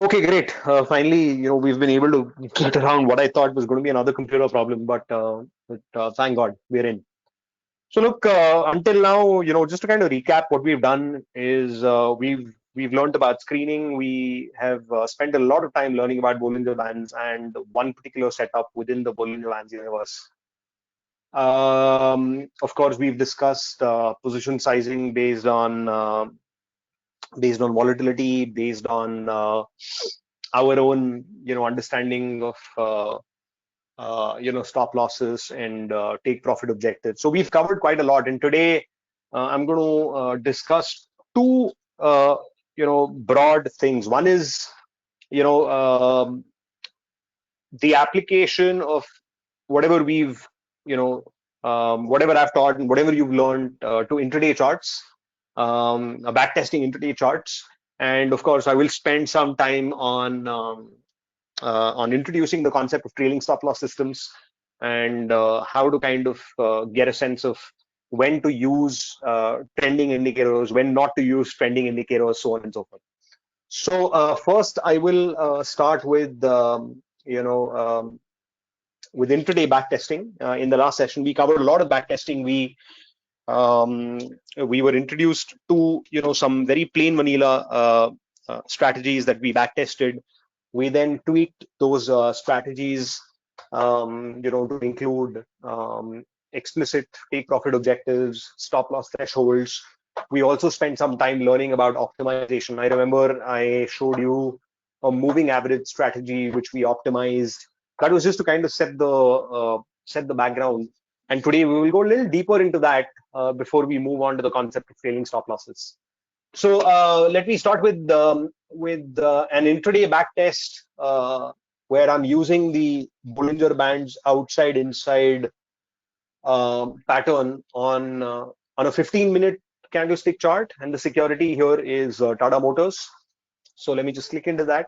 Okay, great. Finally, we've been able to get around what I thought was going to be another computer problem, but thank God we're in. So look, until now, just to kind of recap, what we've done is we've learned about screening. We have spent a lot of time learning about Bollinger Bands and one particular setup within the Bollinger Bands universe. Of course, we've discussed position sizing based on volatility, based on our own, understanding of stop losses and take profit objectives. So we've covered quite a lot, and today I'm going to discuss two broad things. One is you know the application of whatever we've whatever I've taught and whatever you've learned to intraday charts, backtesting intraday charts, and of course I will spend some time on introducing the concept of trailing stop loss systems and how to kind of get a sense of when to use trending indicators, when not to use trending indicators, so on and so forth. So first, I will start with with intraday backtesting. In the last session, we covered a lot of backtesting. We were introduced to some very plain vanilla strategies that we backtested. We then tweaked those strategies, to include explicit take profit objectives, stop loss thresholds. We also spent some time learning about optimization. I remember I showed you a moving average strategy which we optimized. That was just to kind of set the background. And today we will go a little deeper into that before we move on to the concept of trailing stop losses. So let me start with an intraday backtest where I'm using the Bollinger Bands outside inside pattern on a 15-minute candlestick chart, and the security here is Tata Motors. So let me just click into that.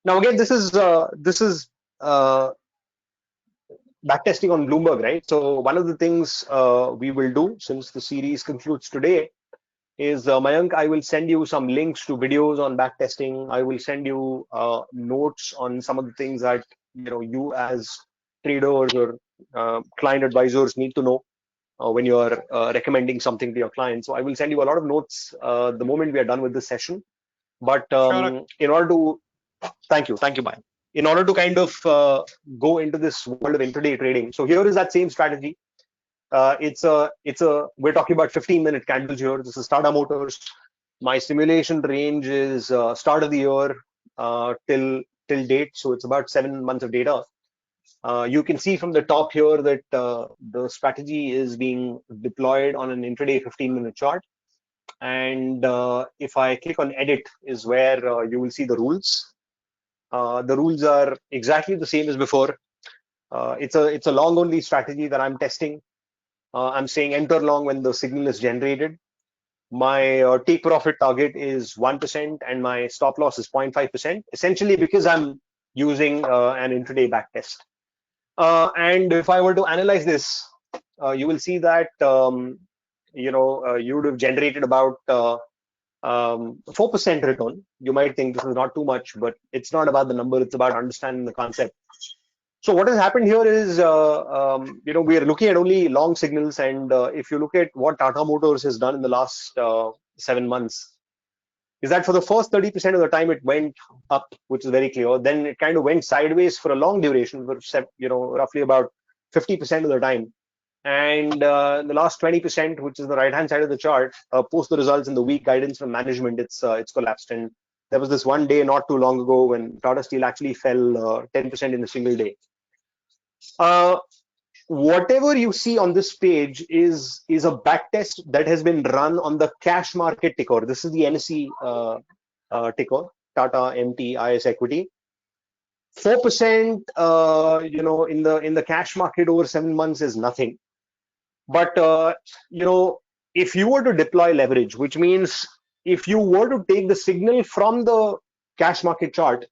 Now again, this is backtesting on Bloomberg, right? So one of the things we will do, since the series concludes today, is Mayank, I will send you some links to videos on backtesting. I will send you notes on some of the things that you as traders or client advisors need to know when you are recommending something to your client. So I will send you a lot of notes the moment we are done with this session. But in order to thank you, Mayank. In order to kind of go into this world of intraday trading, so here is that same strategy. We're talking about 15-minute candles here. This is Tata Motors. My simulation range is start of the year till date, so it's about 7 months of data. You can see from the top here that the strategy is being deployed on an intraday 15-minute chart. And if I click on edit, is where you will see the rules. The rules are exactly the same as before. It's a long only strategy that I'm testing. I'm saying enter long when the signal is generated. My take profit target is 1% and my stop loss is 0.5%, essentially because I'm using an intraday backtest. And if I were to analyze this, you will see that you would have generated about 4% return. You might think this is not too much, but it's not about the number. It's about understanding the concept. So what has happened here is, we are looking at only long signals, and if you look at what Tata Motors has done in the last 7 months, is that for the first 30% of the time it went up, which is very clear. Then it kind of went sideways for a long duration, for roughly about 50% of the time. And the last 20%, which is the right-hand side of the chart, post the results in the weak guidance from management, it's collapsed. And there was this one day not too long ago when Tata Steel actually fell 10% in a single day. Whatever you see on this page is a backtest that has been run on the cash market ticker. This is the NSE ticker, Tata MT IS Equity. 4%, in the cash market over 7 months is nothing. But if you were to deploy leverage, which means if you were to take the signal from the cash market chart,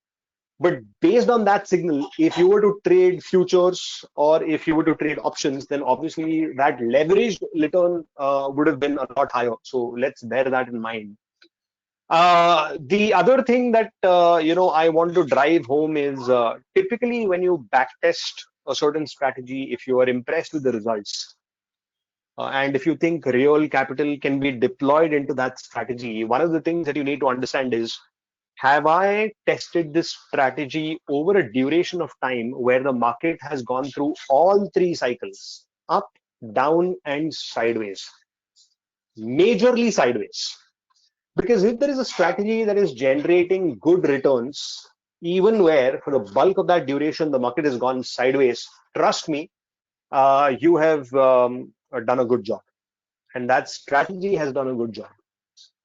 but based on that signal, if you were to trade futures or if you were to trade options, then obviously that leveraged return would have been a lot higher. So let's bear that in mind. The other thing that I want to drive home is typically when you backtest a certain strategy, if you are impressed with the results, and if you think real capital can be deployed into that strategy, one of the things that you need to understand is, have I tested this strategy over a duration of time where the market has gone through all three cycles, up, down, and sideways, majorly sideways? Because if there is a strategy that is generating good returns, even where for the bulk of that duration the market has gone sideways, trust me, you have done a good job. And that strategy has done a good job.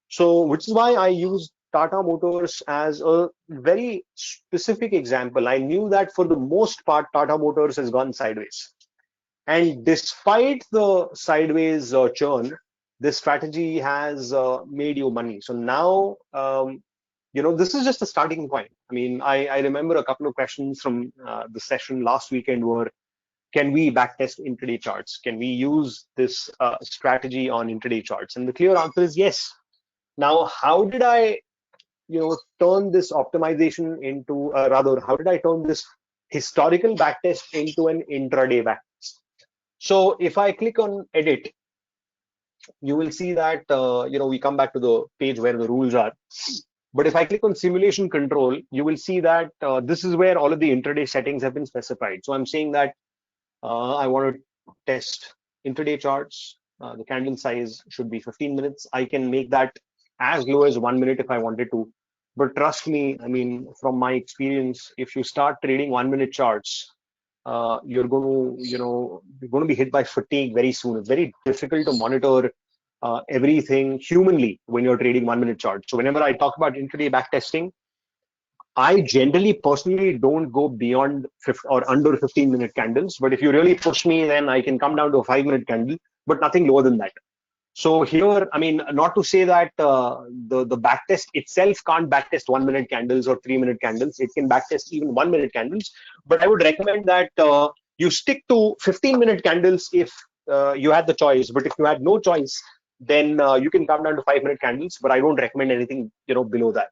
So, which is why I use Tata Motors as a very specific example. I knew that for the most part, Tata Motors has gone sideways. And despite the sideways churn, this strategy has made you money. So now, this is just a starting point. I mean, I remember a couple of questions from the session last weekend were, can we backtest intraday charts? Can we use this strategy on intraday charts? And the clear answer is yes. Now, how did I, turn this optimization into, rather, how did I turn this historical backtest into an intraday backtest? So if I click on edit, you will see that, we come back to the page where the rules are. But if I click on simulation control, you will see that this is where all of the intraday settings have been specified. So I'm saying that I want to test intraday charts. The candle size should be 15 minutes. I can make that as low as 1 minute if I wanted to. But trust me, I mean, from my experience, if you start trading 1 minute charts, you're going to be hit by fatigue very soon. It's very difficult to monitor everything humanly when you're trading 1 minute charts. So whenever I talk about intraday backtesting, I generally personally don't go beyond or under 15-minute candles. But if you really push me, then I can come down to a 5-minute candle, but nothing lower than that. So here, I mean, not to say that the backtest itself can't backtest 1 minute candles or 3-minute candles. It can backtest even 1 minute candles. But I would recommend that you stick to 15-minute candles if you had the choice. But if you had no choice, then you can come down to 5-minute candles. But I don't recommend anything below that.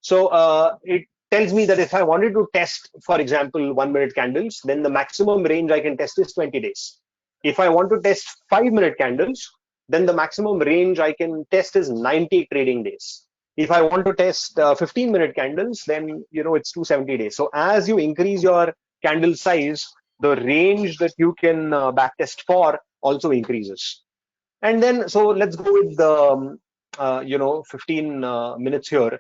So it tells me that if I wanted to test, for example, 1 minute candles, then the maximum range I can test is 20 days. If I want to test 5-minute candles, then the maximum range I can test is 90 trading days. If I want to test 15-minute candles, then it's 270 days. So as you increase your candle size, the range that you can backtest for also increases. And then, so let's go with the 15 minutes here.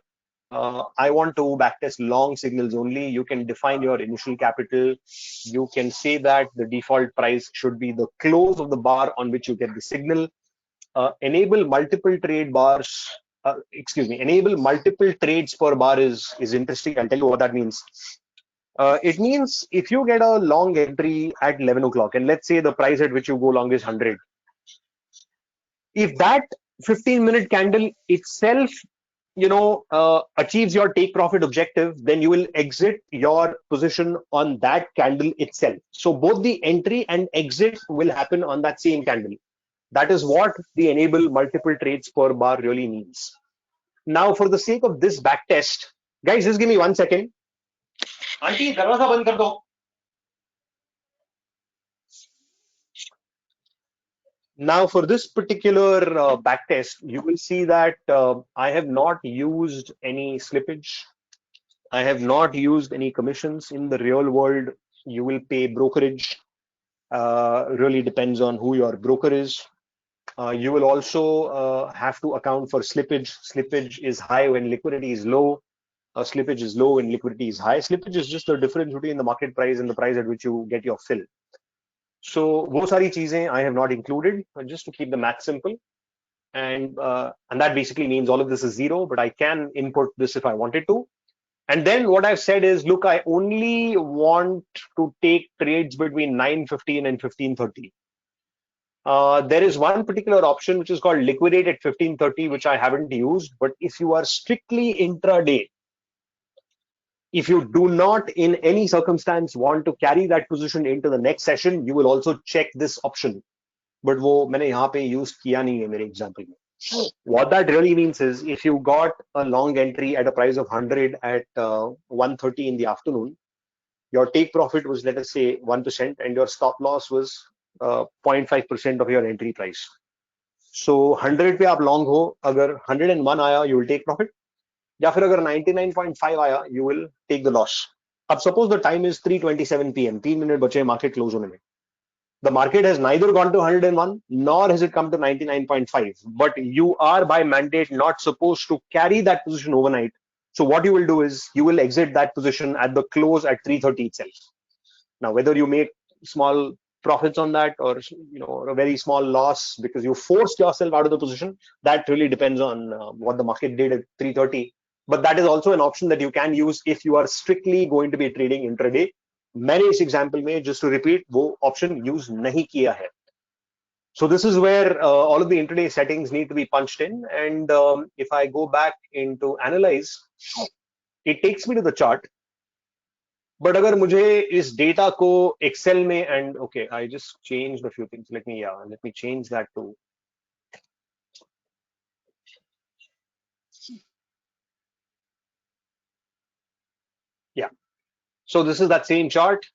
I want to backtest long signals only. You can define your initial capital. You can say that the default price should be the close of the bar on which you get the signal. Enable multiple trade bars. Enable multiple trades per bar is interesting. I'll tell you what that means. It means if you get a long entry at 11 o'clock, and let's say the price at which you go long is 100. If that 15-minute candle itself achieves your take profit objective, then you will exit your position on that candle itself. So both the entry and exit will happen on that same candle. That is what the enable multiple trades per bar really means. Now, for the sake of this backtest, guys, just give me 1 second. Auntie, darwaza band kar do. Now, for this particular backtest, you will see that I have not used any slippage. I have not used any commissions. In the real world, you will pay brokerage. Really depends on who your broker is. You will also have to account for slippage. Slippage is high when liquidity is low. Slippage is low when liquidity is high. Slippage is just the difference between the market price and the price at which you get your fill. So वो सारी चीजें I have not included just to keep the math simple. And that basically means all of this is zero, but I can input this if I wanted to. And then what I've said is, look, I only want to take trades between 9:15 and 15:30. There is one particular option which is called liquidate at 15:30, which I haven't used. But if you are strictly intraday, if you do not in any circumstance want to carry that position into the next session, you will also check this option. But वो मैंने यहाँ पे use किया नहीं है मेरे example में. What that really means is if you got a long entry at a price of 100 at 1:30 in the afternoon, your take profit was, let us say, 1%, and your stop loss was 0.5% of your entry price. So 100 पे आप long हो, अगर 101 आया, you will take profit. या फिर अगर 99.5 आया, you will take the loss. अब suppose the time is 3:27 p.m. 3 minute बचे market close होने में. The market has neither gone to 101 nor has it come to 99.5, but you are by mandate not supposed to carry that position overnight. So what you will do is you will exit that position at the close at 3:30 itself. Now, whether you make small profits on that or a very small loss because you forced yourself out of the position, that really depends on what the market did at 3:30. But that is also an option that you can use if you are strictly going to be trading intraday. मैंने इस example में, just to repeat, वो option use नहीं किया है. So this is where all of the intraday settings need to be punched in. And if I go back into analyze, it takes me to the chart. But अगर मुझे इस data को Excel में, and okay, I just changed a few things. Let me change that to. Yeah. So this is that same chart.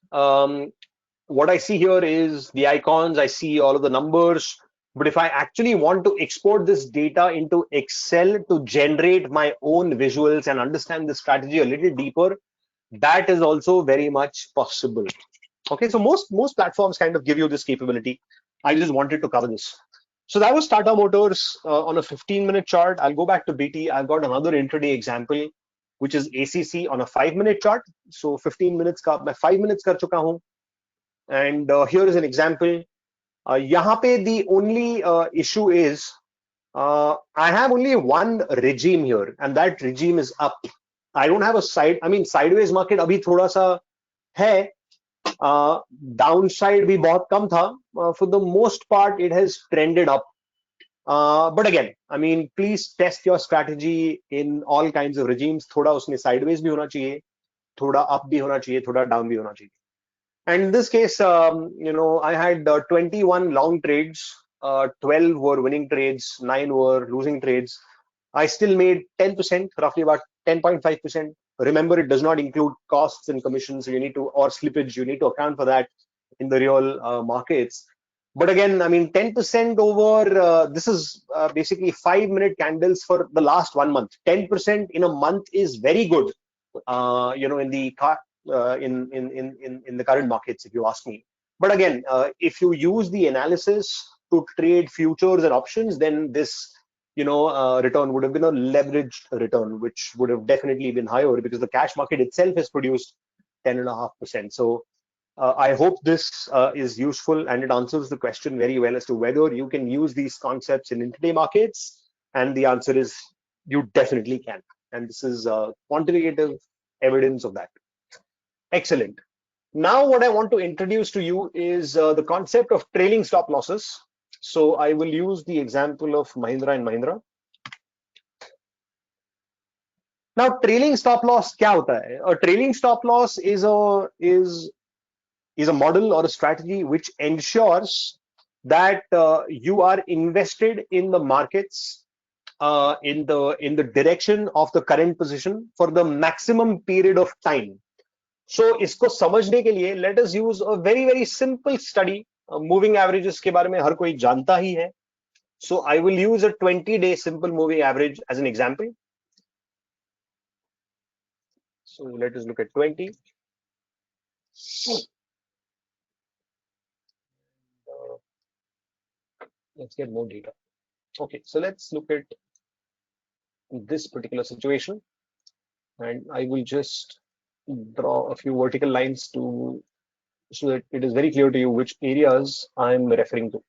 What I see here is the icons. I see all of the numbers. But if I actually want to export this data into Excel to generate my own visuals and understand the strategy a little deeper, that is also very much possible. Okay, so most platforms kind of give you this capability. I just wanted to cover this. So that was Tata Motors on a 15-minute chart. I'll go back to BT. I've got another intraday example, which is ACC on a 5-minute chart. So 15 minutes का मैं 5 minutes कर चुका हूँ. And here is an example. यहाँ पे the only issue is I have only one regime here, and that regime is up. I don't have a side. I mean, sideways market अभी थोड़ा सा है. Downside भी बहुत कम था. For the most part, it has trended up. But again, I mean, please test your strategy in all kinds of regimes. थोड़ा उसमें sideways भी होना चाहिए, थोड़ा up भी होना चाहिए, थोड़ा down भी होना चाहिए. And in this case, I had 21 long trades, 12 were winning trades, 9 were losing trades. I still made 10%, roughly about 10.5%. Remember, it does not include costs and commissions, so you need to, or slippage, you need to account for that in the real markets. But again, I mean, 10% over, this is basically 5-minute candles for the last 1 month. 10% in a month is very good, in the in the current markets, if you ask me. But again, if you use the analysis to trade futures and options, then this return would have been a leveraged return, which would have definitely been higher because the cash market itself has produced 10.5%. So I hope this is useful and it answers the question very well as to whether you can use these concepts in intraday markets. And the answer is you definitely can. And this is quantitative evidence of that. Excellent. Now what I want to introduce to you is the concept of trailing stop losses. So I will use the example of Mahindra and Mahindra. Now trailing stop loss क्या होता है? A trailing stop loss is a model or a strategy which ensures that you are invested in the markets in the direction of the current position for the maximum period of time. So इसको समझने के लिए let us use a very simple study. Moving averages के बारे में हर कोई जानता ही है. So I will use a 20-day simple moving average as an example. So let us look at 20. Let's get more data. Okay, so let's look at this particular situation, and I will just draw a few vertical lines so that it is very clear to you which areas I'm referring to.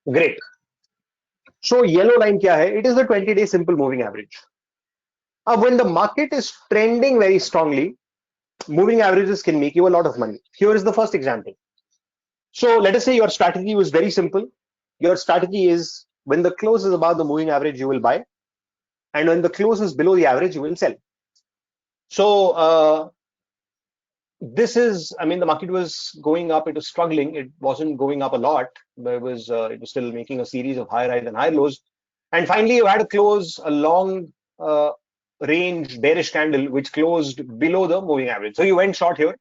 Great. So yellow line क्या है? It is the 20-day simple moving average. When the market is trending very strongly, moving averages can make you a lot of money. Here is the first example. So let us say your strategy was very simple. your strategy is when the close is above the moving average, you will buy, and when the close is below the average, you will sell. So this is, I mean, the market was going up, it was struggling, it wasn't going up a lot, but it was still making a series of higher highs and higher lows. And finally, you had to close a long range bearish candle which closed below the moving average. So you went short here.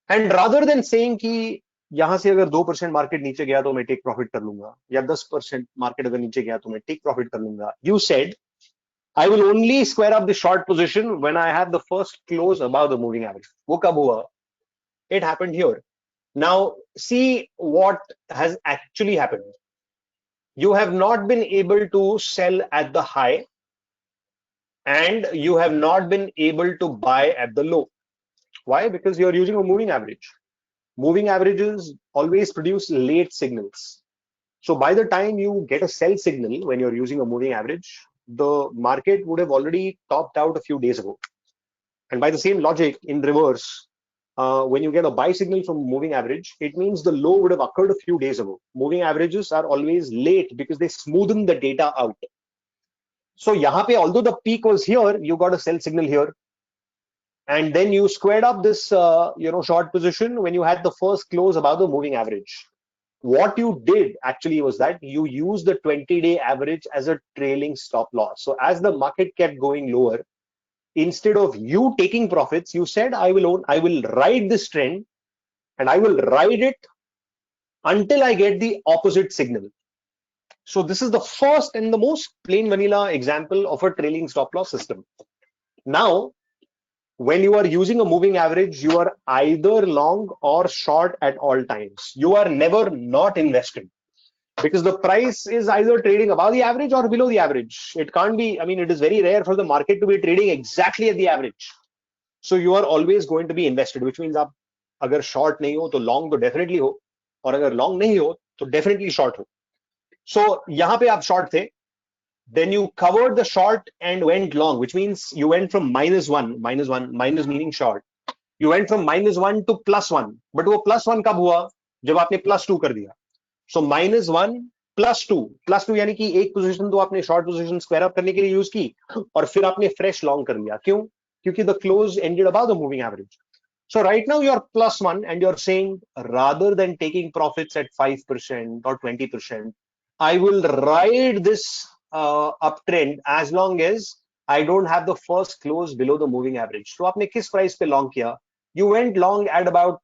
And rather than saying कि यहाँ से अगर 2% market नीचे गया तो मैं take profit कर लूंगा, या 10% मार्केट अगर नीचे गया तो मैं टेक प्रॉफिट कर लूंगा, you said I will only square up the short position when I have the first close above the moving average. वो कब हुआ? It happened here. Now see what has actually happened. You have not been able to sell at the high, and you have not been able to buy at the low. Why? Because you're using a moving average. Moving averages always produce late signals. So by the time you get a sell signal when you're using a moving average, the market would have already topped out a few days ago. And by the same logic, in reverse, when you get a buy signal from moving average, it means the low would have occurred a few days ago. Moving averages are always late because they smoothen the data out. So yahan pe, although the peak was here, you got a sell signal here, and then you squared up this short position when you had the first close above the moving average. What you did actually was that you used the 20-day average as a trailing stop loss. So as the market kept going lower, instead of you taking profits, you said I will ride this trend, and I will ride it until I get the opposite signal. So this is the first and the most plain vanilla example of a trailing stop loss system. Now, when you are using a moving average, you are either long or short at all times. You are never not invested, because the price is either trading above the average or below the average. It can't be, I mean, it is very rare for the market to be trading exactly at the average. So you are always going to be invested, which means आप अगर short नहीं हो तो long तो definitely हो, और अगर long नहीं हो तो definitely short हो. So यहाँ पे आप short थे, then you covered the short and went long, which means you went from minus meaning short. You went from -1 to +1, but वो +1 कब हुआ? जब आपने +2 कर दिया. So -1 +2 यानी कि एक पोजीशन तो आपने शॉर्ट पोजीशन स्क्वायर अप करने के लिए यूज की, और फिर आपने फ्रेश लॉन्ग कर लिया. क्यों? क्योंकि the close ended above the moving average. So right now you're +1 and you're saying, rather than taking profits at 5% or 20%, I will ride this uptrend as long as I don't have the first close below the moving average. So आपने किस price पे long किया? You went long at about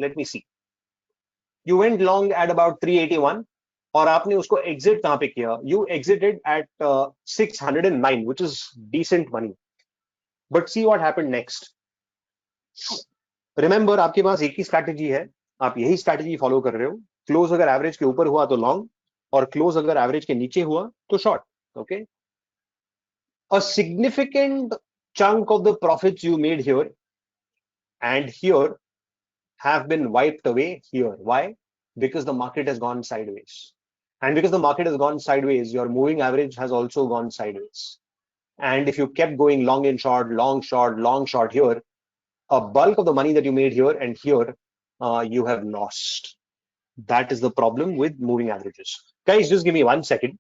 let me see. You went long at about 381, और आपने उसको exit कहाँ पे किया? You exited at 609, which is decent money. But see what happened next. Remember, आपके पास एक ही स्ट्रैटेजी है, आप यही स्ट्रैटेजी फॉलो कर रहे हो. क्लोज अगर एवरेज के ऊपर हुआ तो लॉन्ग, और क्लोज अगर एवरेज के नीचे हुआ तो short. Okay, a significant chunk of the profits you made here and here have been wiped away here. Why? Because the market has gone sideways, and because the market has gone sideways, your moving average has also gone sideways. And if you kept going long and short, long short here, a bulk of the money that you made here and here, you have lost. That is the problem with moving averages. Guys, just give me 1 second.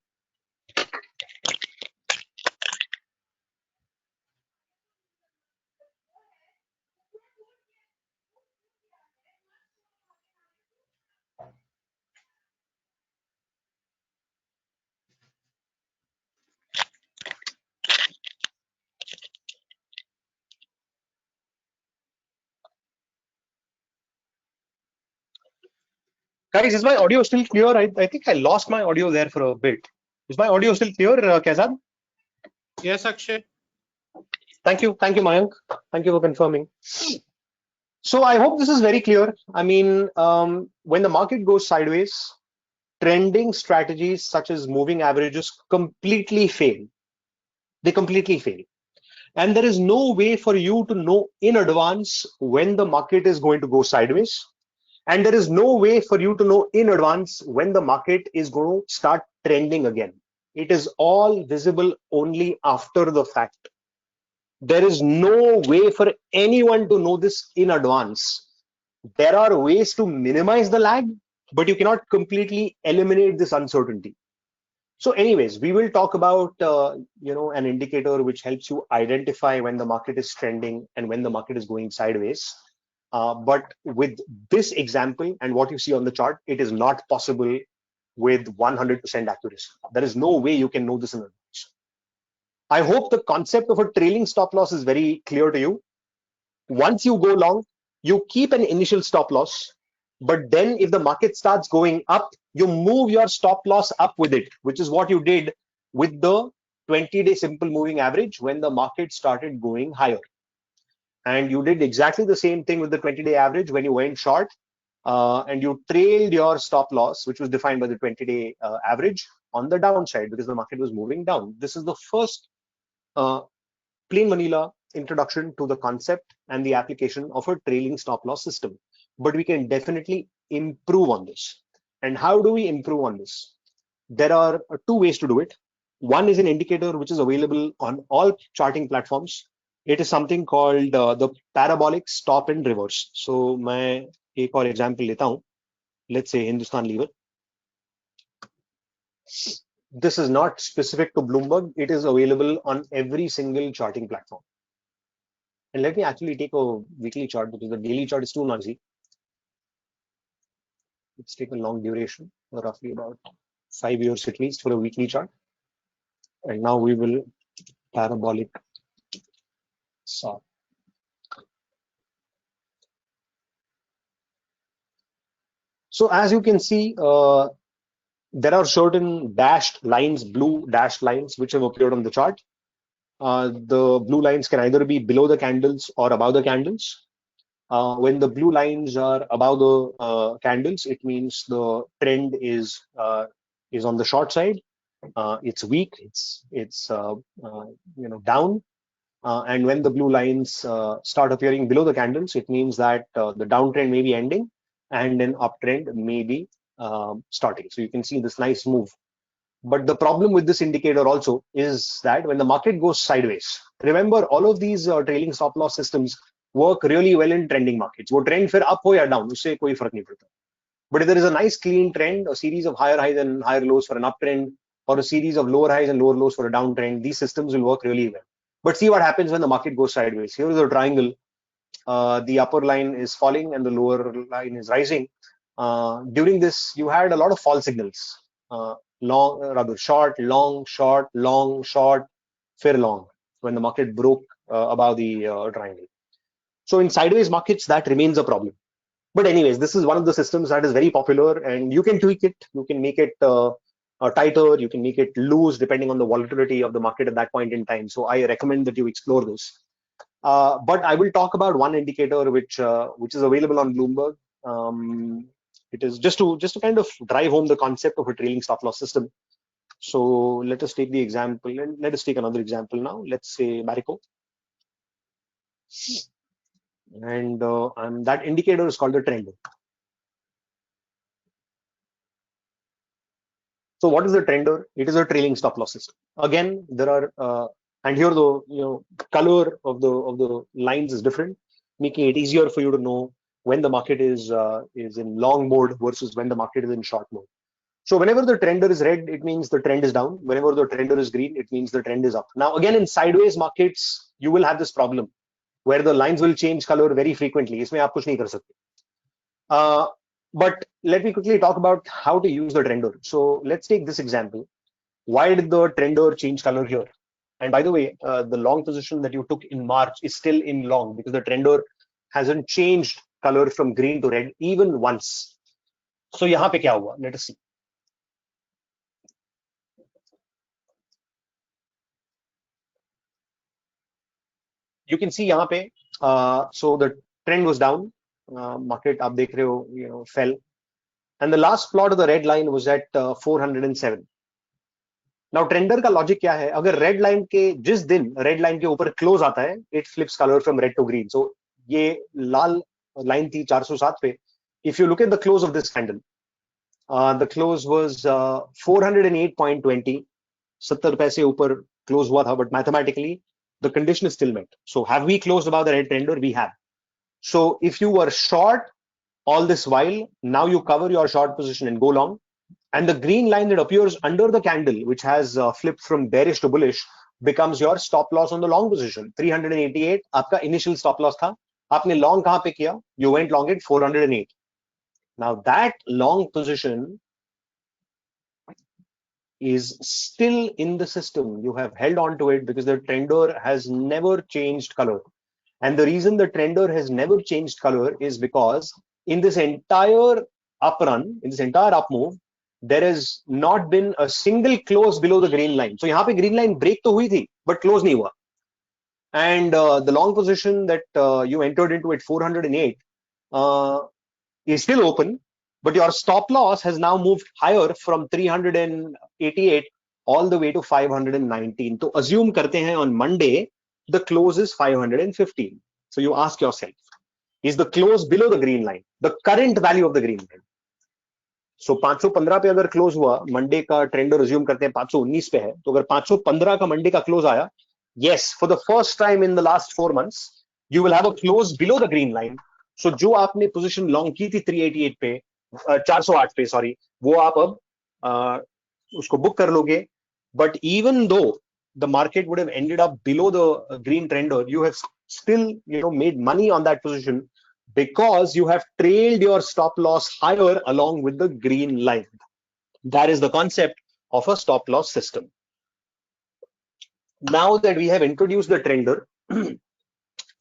Guys, is my audio still clear? I think I lost my audio there for a bit. Is my audio still clear, Kaizad? Yes, Akshay. Thank you, Mayank. Thank you for confirming. So I hope this is very clear. I mean, when the market goes sideways, trending strategies such as moving averages completely fail. They completely fail. And there is no way for you to know in advance when the market is going to go sideways. And there is no way for you to know in advance when the market is going to start trending again. It is all visible only after the fact. There is no way for anyone to know this in advance. There are ways to minimize the lag, but you cannot completely eliminate this uncertainty. So anyways, we will talk about an indicator which helps you identify when the market is trending and when the market is going sideways. But with this example and what you see on the chart, it is not possible with 100% accuracy. There is no way you can know this in advance. I hope the concept of a trailing stop loss is very clear to you. Once you go long, you keep an initial stop loss, but then if the market starts going up, you move your stop loss up with it, which is what you did with the 20-day simple moving average when the market started going higher. And you did exactly the same thing with the 20-day average when you went short, and you trailed your stop loss, which was defined by the 20-day average, on the downside because the market was moving down. This is the first plain vanilla introduction to the concept and the application of a trailing stop loss system. But we can definitely improve on this. And how do we improve on this? There are two ways to do it. One is an indicator which is available on all charting platforms. It is something called the parabolic stop and reverse. So मैं एक और example लेता हूँ. Let's say Hindustan Lever. This is not specific to Bloomberg. It is available on every single charting platform. And let me actually take a weekly chart because the daily chart is too noisy. Let's take a long duration, roughly about 5 years at least for a weekly chart. And now we will parabolic stop. So as you can see, there are certain dashed lines, blue dashed lines, which have appeared on the chart. The blue lines can either be below the candles or above the candles. When the blue lines are above the candles, it means the trend is on the short side. It's weak. It's down. And when the blue lines start appearing below the candles, it means that the downtrend may be ending and an uptrend may be starting. So you can see this nice move. But the problem with this indicator also is that when the market goes sideways, remember all of these trailing stop loss systems work really well in trending markets. वो trend फिर up हो या down, उससे कोई फर्क नहीं पड़ता. But if there is a nice clean trend, a series of higher highs and higher lows for an uptrend, or a series of lower highs and lower lows for a downtrend, these systems will work really well. But see what happens when the market goes sideways. Here is a triangle. The upper line is falling and the lower line is rising. During this, you had a lot of fall signals. Short, long, short, long, short, fair long, when the market broke above the triangle. So in sideways markets, that remains a problem. But anyways, this is one of the systems that is very popular, and you can tweak it. You can make it tighter. You can make it loose depending on the volatility of the market at that point in time. So I recommend that you explore this. But I will talk about one indicator which is available on Bloomberg. It is just to kind of drive home the concept of a trailing stop loss system. So let us take the example, and let us take another example now. Let's say Marico. And that indicator is called the trend. So what is the trender? It is a trailing stop loss system. Again, there are and here the color of the lines is different, making it easier for you to know when the market is in long mode versus when the market is in short mode. So whenever the trender is red, it means the trend is down. Whenever the trender is green, it means the trend is up. Now again, in sideways markets, you will have this problem where the lines will change color very frequently. इसमें आप कुछ नहीं कर सकते. But let me quickly talk about how to use the trender. So let's take this example. Why did the trender change color here? And by the way, the long position that you took in March is still in long because the trender hasn't changed color from green to red even once. So यहाँ पे क्या हुआ? Let us see. You can see यहाँ पे, so the trend was down. Market आप देख रहे हो, fell. And the last plot of the red line was at 407. Now trender का लॉजिक क्या है? अगर रेड लाइन के जिस दिन रेड लाइन के ऊपर क्लोज आता है, it flips colour from red to green. So ये लाल लाइन थी 407 पे. If you look at the close of this candle, the close was 408.20, 70 पैसे ऊपर क्लोज हुआ था, but mathematically the condition is still met. So have we closed above the red trender? We have. So if you were short All this while, now you cover your short position and go long. And the green line that appears under the candle, which has flipped from bearish to bullish, becomes your stop loss on the long position. 388 आपका initial stop loss था. आपने long कहाँ पे किया? You went long at 408. Now that long position is still in the system. You have held on to it because the trender has never changed color. And the reason the trender has never changed color is because in this entire up run, in this entire up move, there has not been a single close below the green line. So यहाँ पे green line break तो हुई थी, but close नहीं हुआ. And the long position that you entered into at 408 is still open, but your stop loss has now moved higher from 388 all the way to 519. So assume करते हैं on Monday, the close is 515. So you ask yourself, is the close below the green line, the current value of the green line? So 515 पे अगर close हुआ, Monday का trender resume करते हैं 519 पे है, तो अगर 515 का मंडे का क्लोज आया, yes, for the first time in the last 4 months, you will have a close below the green line. So जो आपने पोजीशन लॉन्ग की थी 388 पे, 408 पे, सॉरी, वो आप अब उसको बुक कर लोगे. But even though the market would have ended up below the green trender, you have still, made money on that position because you have trailed your stop loss higher along with the green line. That is the concept of a stop loss system. Now that we have introduced the trender,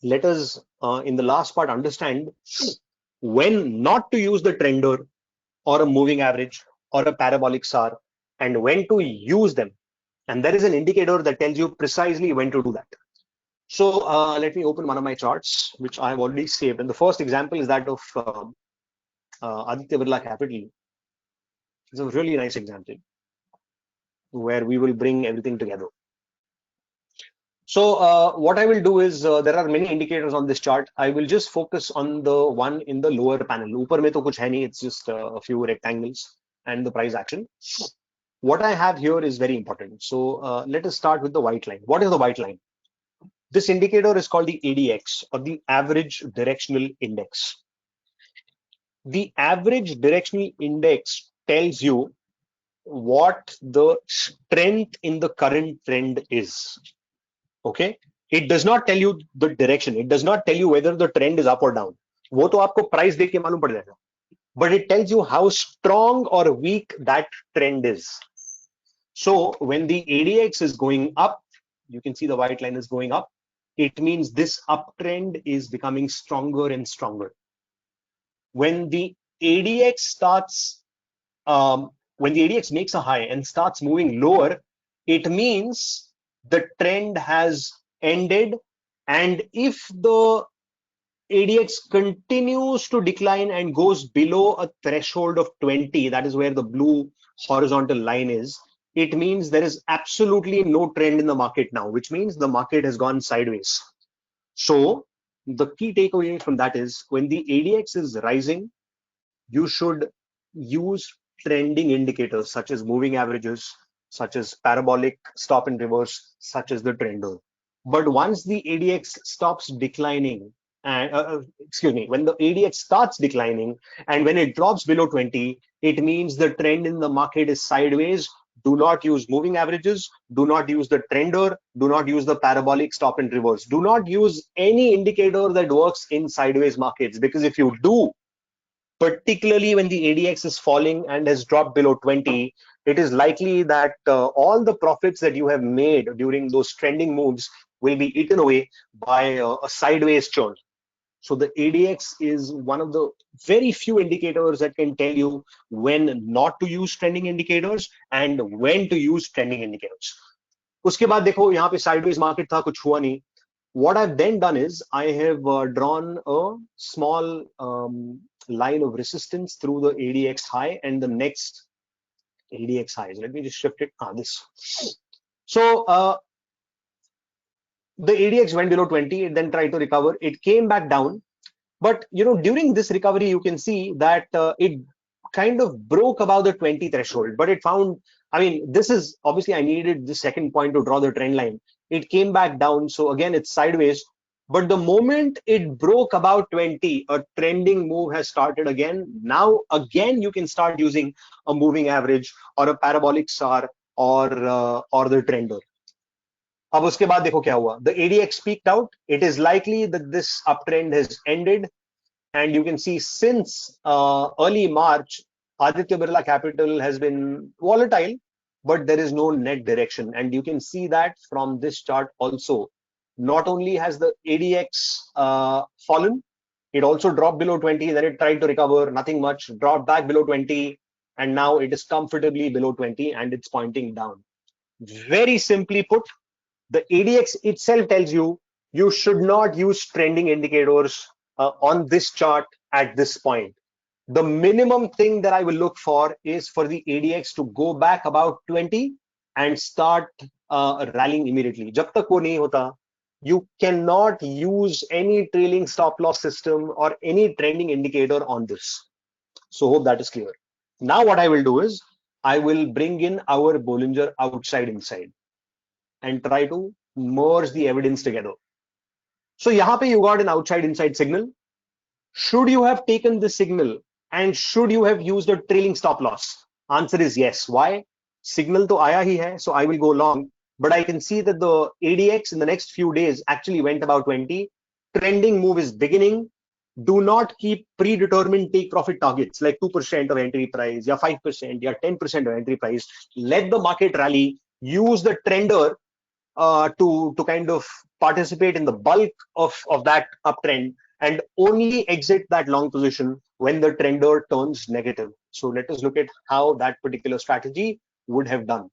let us in the last part understand when not to use the trender or a moving average or a parabolic SAR and when to use them. And there is an indicator that tells you precisely when to do that. So let me open one of my charts, which I have already saved. And the first example is that of Aditya Birla Capital. It's a really nice example where we will bring everything together. So what I will do is there are many indicators on this chart. I will just focus on the one in the lower panel. Upar mein to kuch hai nahi, it's just a few rectangles and the price action. What I have here is very important. So let us start with the white line. What is the white line? This indicator is called the ADX, or the average directional index. The average directional index tells you what the strength in the current trend is. Okay, it does not tell you the direction. It does not tell you whether the trend is up or down. वो तो आपको price देख के मालूम पड़ जाएगा. But it tells you how strong or weak that trend is. So when the ADX is going up, you can see the white line is going up. It means this uptrend is becoming stronger and stronger. When the ADX starts, when the ADX makes a high and starts moving lower, it means the trend has ended. And if the ADX continues to decline and goes below a threshold of 20, that is where the blue horizontal line is, it means there is absolutely no trend in the market now, which means the market has gone sideways. So the key takeaway from that is when the ADX is rising, you should use trending indicators such as moving averages, such as parabolic stop and reverse, such as the trender. But once the ADX stops declining, and when the ADX starts declining and when it drops below 20, it means the trend in the market is sideways. Do not use moving averages, do not use the trender, do not use the parabolic stop and reverse. Do not use any indicator that works in sideways markets, because if you do, particularly when the ADX is falling and has dropped below 20, it is likely that all the profits that you have made during those trending moves will be eaten away by a sideways churn. So the ADX is one of the very few indicators that can tell you when not to use trending indicators and when to use trending indicators. उसके बाद देखो यहाँ पे sideways market था, कुछ हुआ नहीं. What I've then done is I have drawn a small line of resistance through the ADX high and the next ADX highs. Let me just shift it. This. So the ADX went below 20, it then tried to recover, it came back down. But during this recovery, you can see that it kind of broke above the 20 threshold, but it found, this is obviously I needed the second point to draw the trend line. It came back down, so again it's sideways. But the moment it broke about 20, a trending move has started again. Now again you can start using a moving average or a parabolic SAR or the trender. अब उसके बाद देखो क्या हुआ. The ADX peaked out. It is likely that this uptrend has ended, and you can see since early March, Aditya Birla Capital has been volatile, but there is no net direction, and you can see that from this chart also. Not only has the ADX fallen, it also dropped below 20, then it tried to recover, nothing much, dropped back below 20, and now it is comfortably below 20 and it's pointing down. Very simply put, the ADX itself tells you you should not use trending indicators on this chart at this point. The minimum thing that I will look for is for the ADX to go back about 20 and start rallying immediately. जब तक वो नहीं होता, you cannot use any trailing stop loss system or any trending indicator on this. So hope that is clear. Now what I will do is I will bring in our Bollinger outside inside and try to merge the evidence together. So यहाँ पे you got an outside inside signal. Should you have taken this signal and should you have used a trailing stop loss? Answer is yes. Why? Signal to आया ही है, so I will go long. But I can see that the ADX in the next few days actually went about 20. Trending move is beginning. Do not keep predetermined take profit targets like 2% of entry price, या 5%, या 10% of entry price. Let the market rally. Use the trender to kind of participate in the bulk of that uptrend, and only exit that long position when the trender turns negative. So let us look at how that particular strategy would have done.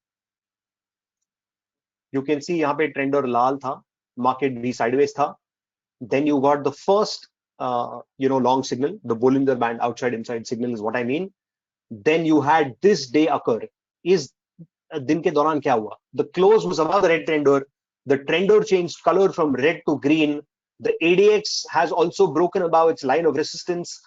You can see यहाँ पे trender लाल था, market भी sideways था. Then you got the first long signal, the Bollinger Band outside inside signal is what I mean. Then you had this day occur. Is दिन के दौरान क्या हुआ? The close was above the red trender. The trender changed color from red to green. The ADX has also broken above its line of resistance.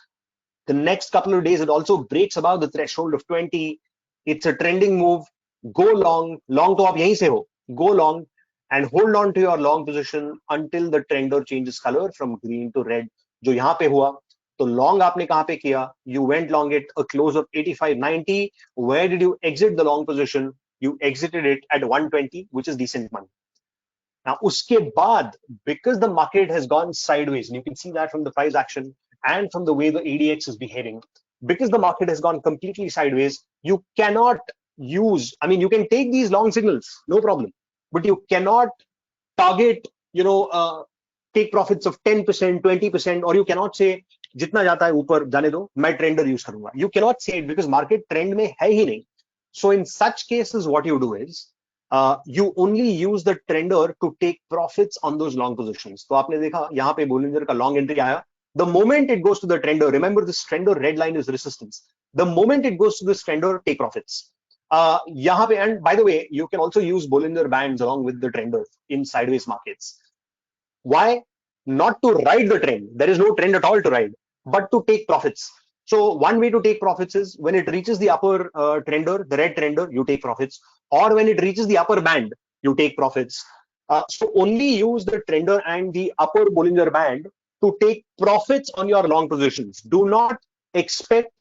The next couple of days, it also breaks above the threshold of 20. It's a trending move. Go long. Long to आप यहीं से हो. Go long and hold on to your long position until the trender changes color from green to red. जो यहाँ पे हुआ. तो long आपने कहाँ पे किया? You went long at a close of 85.90. Where did you exit the long position? You exited it at 120, which is decent money. Now, uske baad, because the market has gone sideways, and you can see that from the price action and from the way the ADX is behaving, because the market has gone completely sideways, you cannot use, I mean, you can take these long signals, no problem, but you cannot target, take profits of 10%, 20%, or you cannot say, जितना जाता है ऊपर जाने दो, मैं trender use करूंगा. You cannot say it because market trend में है ही नहीं. So in such cases, what you do is, you only use the trender to take profits on those long positions. तो आपने देखा यहाँ पे Bollinger का long entry आया. The moment it goes to the trender, remember this trender red line is resistance. The moment it goes to this trender, take profits. यहाँ पे, and by the way, you can also use Bollinger bands along with the trender in sideways markets. Why? Not to ride the trend. There is no trend at all to ride, but to take profits. So one way to take profits is when it reaches the upper trender, the red trender, you take profits. Or when it reaches the upper band, you take profits. So only use the trender and the upper Bollinger band to take profits on your long positions. Do not expect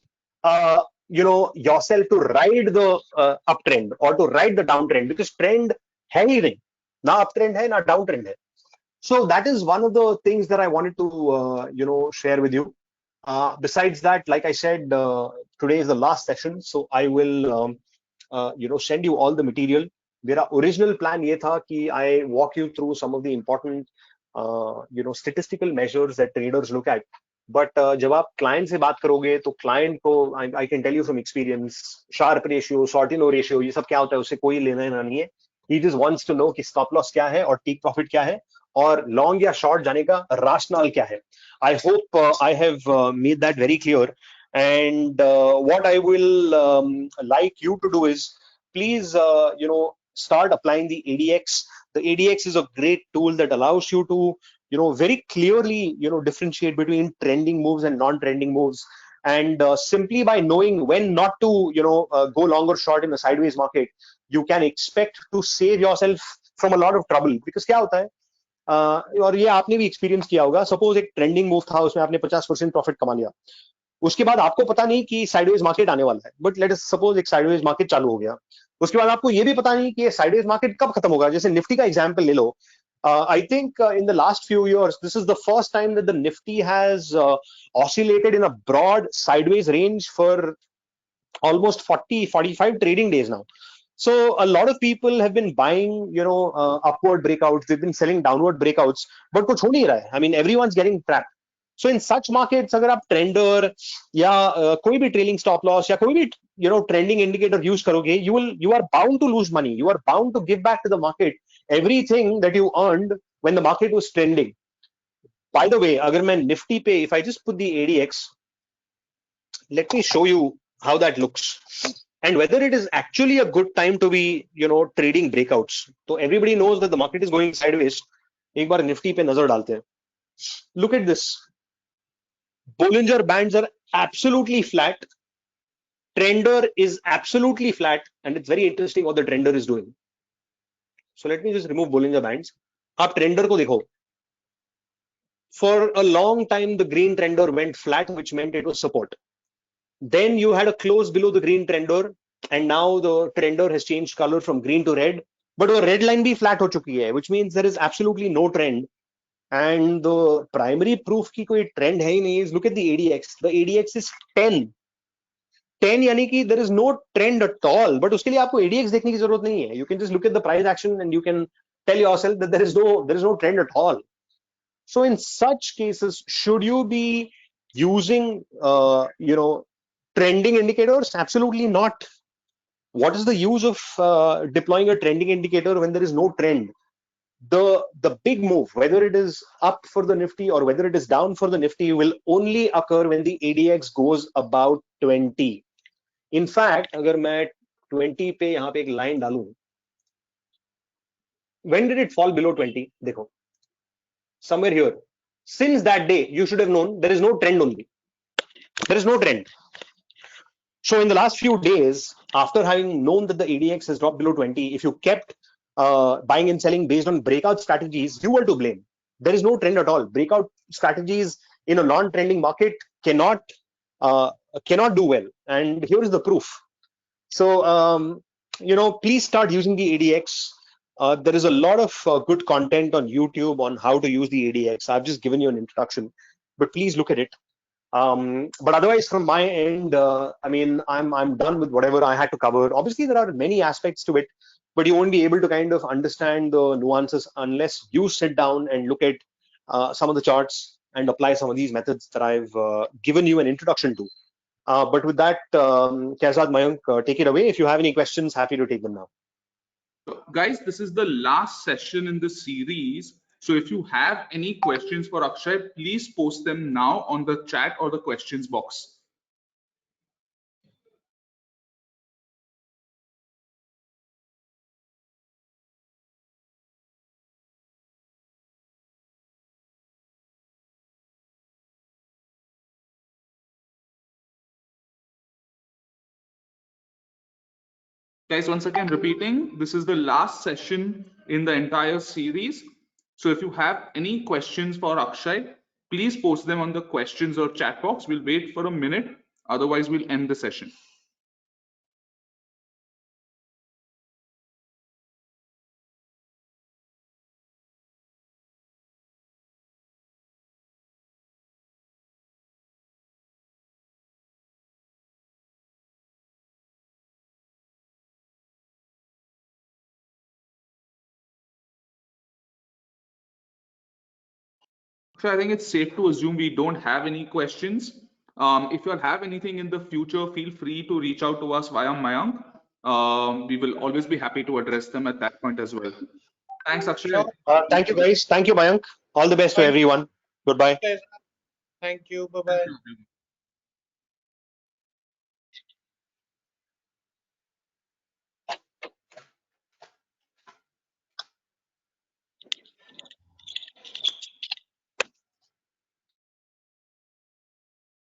yourself to ride the uptrend or to ride the downtrend, because trend है ही नहीं. ना uptrend है, ना downtrend है. So that is one of the things that I wanted to share with you. Besides that, like I said, today is the last session, so I will send you all the material. मेरा original plan ये था कि I walk you through some of the important statistical measures that traders look at. But जब आप client से बात करोगे तो client को I can tell you from experience, sharp ratio, Sortino ratio, ये सब क्या होता है उससे कोई लेना देना नहीं है. He just wants to know कि stop loss क्या है और take profit क्या है और long या short जाने का rationale क्या है. I hope I have made that very clear. And what I will like you to do is, please, start applying the ADX. The ADX is a great tool that allows you to, very clearly, differentiate between trending moves and non-trending moves. And simply by knowing when not to, go long or short in a sideways market, you can expect to save yourself from a lot of trouble. Because क्या होता है? और ये आपने भी experience किया होगा, suppose एक ट्रेंडिंग मूव था, उसमें आपने 50% प्रॉफिट कमा लिया, उसके बाद आपको पता नहीं कि साइडवेज मार्केट आने वाला है, बट लेट अस सपोज एक साइडवेज मार्केट चालू हो गया, उसके बाद आपको ये भी पता नहीं कि ये साइडवेज मार्केट कब खत्म होगा। जैसे निफ्टी का एग्जांपल ले लो, I think in the last few years this is the first time that the Nifty has oscillated in a broad sideways range for almost 40-45 trading days now. So a lot of people have been buying, upward breakouts, they've been selling downward breakouts, but कुछ हो नहीं रहा है. I mean, everyone's getting trapped. So in such markets, अगर आप trender या कोई भी ट्रेलिंग स्टॉप लॉस या कोई भी ट्रेंडिंग इंडिकेटर यूज करोगे, you are bound to lose money. You are bound to give back to the market everything that you earned when the market was trending. By the way, अगर मैं Nifty पे, if I just put the ADX, let me show you how that looks and whether it is actually a good time to be trading breakouts. So everybody knows that the market is going sideways. एक बार Nifty पे नजर डालते हैं. Look at this. Bollinger Bands are absolutely flat. Trender is absolutely flat, and it's very interesting what the trender is doing. So let me just remove Bollinger Bands. आप trender को देखो. For a long time, the green trender went flat, which meant it was support. Then you had a close below the green trender, and now the trender has changed color from green to red. But the red line भी flat हो चुकी है, which means there is absolutely no trend. And the primary proof कि कोई trend है ही नहीं is look at the ADX. The ADX is 10. 10 यानी कि there is no trend at all. But उसके लिए आपको ADX देखने की जरूरत नहीं है. You can just look at the price action and you can tell yourself that there is no trend at all. So in such cases, should you be using trending indicators? Absolutely not. What is the use of deploying a trending indicator when there is no trend? The big move, whether it is up for the Nifty or whether it is down for the Nifty, will only occur when the ADX goes about 20. In fact, अगर मैं 20 पे यहाँ पे एक line डालूं, when did it fall below 20? देखो, somewhere here. Since that day, you should have known there is no trend only. There is no trend. So in the last few days, after having known that the ADX has dropped below 20, if you kept buying and selling based on breakout strategies, you were to blame. There is no trend at all. Breakout strategies in a non-trending market cannot do well. And here is the proof. So please start using the ADX. There is a lot of good content on YouTube on how to use the ADX. I've just given you an introduction, but please look at it. But otherwise, from my end, I mean, I'm done with whatever I had to cover. Obviously, there are many aspects to it, but you won't be able to kind of understand the nuances unless you sit down and look at some of the charts and apply some of these methods that I've given you an introduction to. But with that, Kehzad, Mayank, take it away. If you have any questions, happy to take them now. Guys, this is the last session in the series. So if you have any questions for Akshay, please post them now on the chat or the questions box. Guys, once again repeating, this is the last session in the entire series. So if you have any questions for Akshay, please post them on the questions or chat box. We'll wait for a minute. Otherwise, we'll end the session. So I think it's safe to assume we don't have any questions. If you have anything in the future, feel free to reach out to us via Mayank. We will always be happy to address them at that point as well. Thanks, Akshay. Thank you, guys. Thank you, Mayank. All the best to everyone. Goodbye. Thank you. Bye-bye.